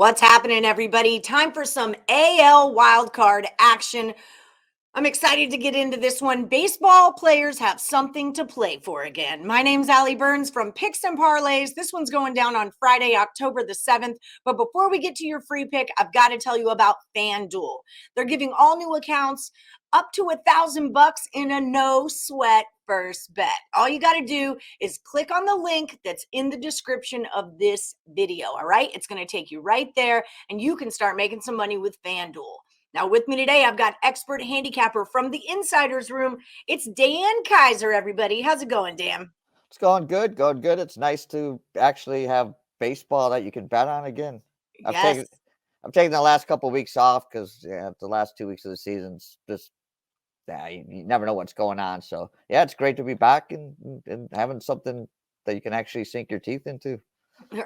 What's happening, everybody? Time for some AL wildcard action. I'm excited to get into this one. Baseball players have something to play for again. My name's Allie Burns from Picks and Parlays. This one's going down on Friday, October the 7th. But before we get to your free pick, I've got to tell you about FanDuel. They're giving all new accounts up to $1,000 in a no sweat first bet. All you got to do is click on the link that's in the description of this video. All right. It's going to take you right there and you can start making some money with FanDuel. Now, with me today, I've got expert handicapper from the Insider's Room. It's Dan Kaiser, everybody. How's it going, Dan? It's going good, going good. It's nice to actually have baseball that you can bet on again. I've Yes. taken the last couple of weeks off because the last 2 weeks of the season's just you never know what's going on. So yeah, it's great to be back and having something that you can actually sink your teeth into.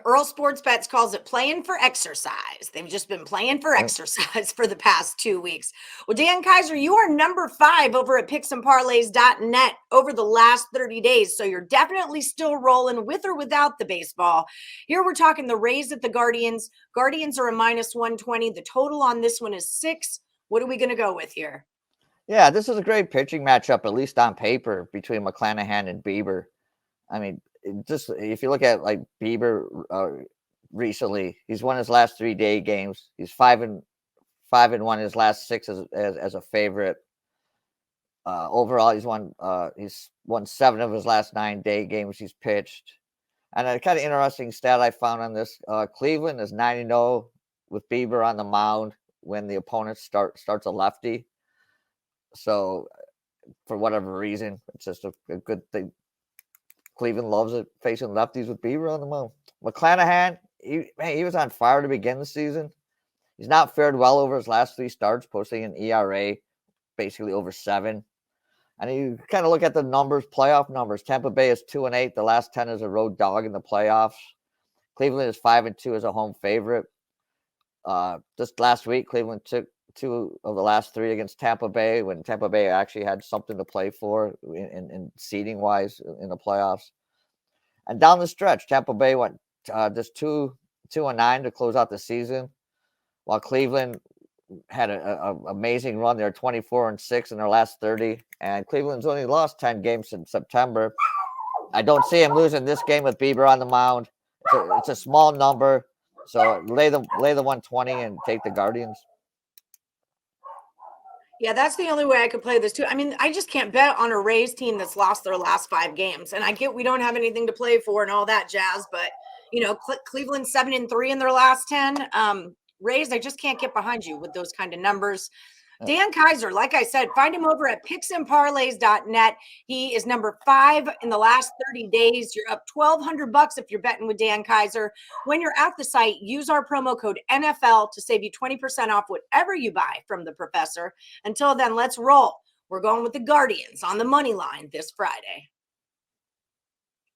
Earl Sports Bets calls it playing for exercise. They've just been playing for exercise for the past 2 weeks. Well, Dan Kaiser, you are number 5 over at picksandparlays.net over the last 30 days. So you're definitely still rolling with or without the baseball. Here we're talking the Rays at the Guardians. Guardians are a minus 120. The total on this one is 6. What are we going to go with here? Yeah, this is a great pitching matchup, at least on paper, between McClanahan and Bieber. I mean, just if you look at like Bieber recently, he's won his last 3-day games. He's 5-1 his last 6 as a favorite. Overall, he's won 7 of his last 9-day games he's pitched. And a kind of interesting stat I found on this: Cleveland is 9-0 with Bieber on the mound when the opponent starts a lefty. So, for whatever reason, it's just a good thing. Cleveland loves it facing lefties with Bieber on the mound. McClanahan, he was on fire to begin the season. He's not fared well over his last 3 starts, posting an ERA basically over 7. And you kind of look at the numbers, playoff numbers. Tampa Bay is 2-8. The last 10 is a road dog in the playoffs. Cleveland is 5-2 as a home favorite. Just last week, Cleveland took 2 of the last 3 against Tampa Bay when Tampa Bay actually had something to play for in seeding wise in the playoffs. And down the stretch, Tampa Bay went just 2-9 to close out the season, while Cleveland had an amazing run. They're 24-6 in their last 30, and Cleveland's only lost 10 games in September. I don't see him losing this game with Bieber on the mound. It's a small number, so lay the 120 and take the Guardians. Yeah, that's the only way I could play this too. I mean, I just can't bet on a Rays team that's lost their last 5 games. And I get we don't have anything to play for and all that jazz, but Cleveland 7-3 in their last 10. Rays, I just can't get behind you with those kind of numbers. Dan Kaiser, like I said, find him over at picksandparlays.net. He is number 5 in the last 30 days. You're up $1,200 if you're betting with Dan Kaiser. When you're at the site, use our promo code NFL to save you 20% off whatever you buy from the professor. Until then, let's roll. We're going with the Guardians on the money line this Friday.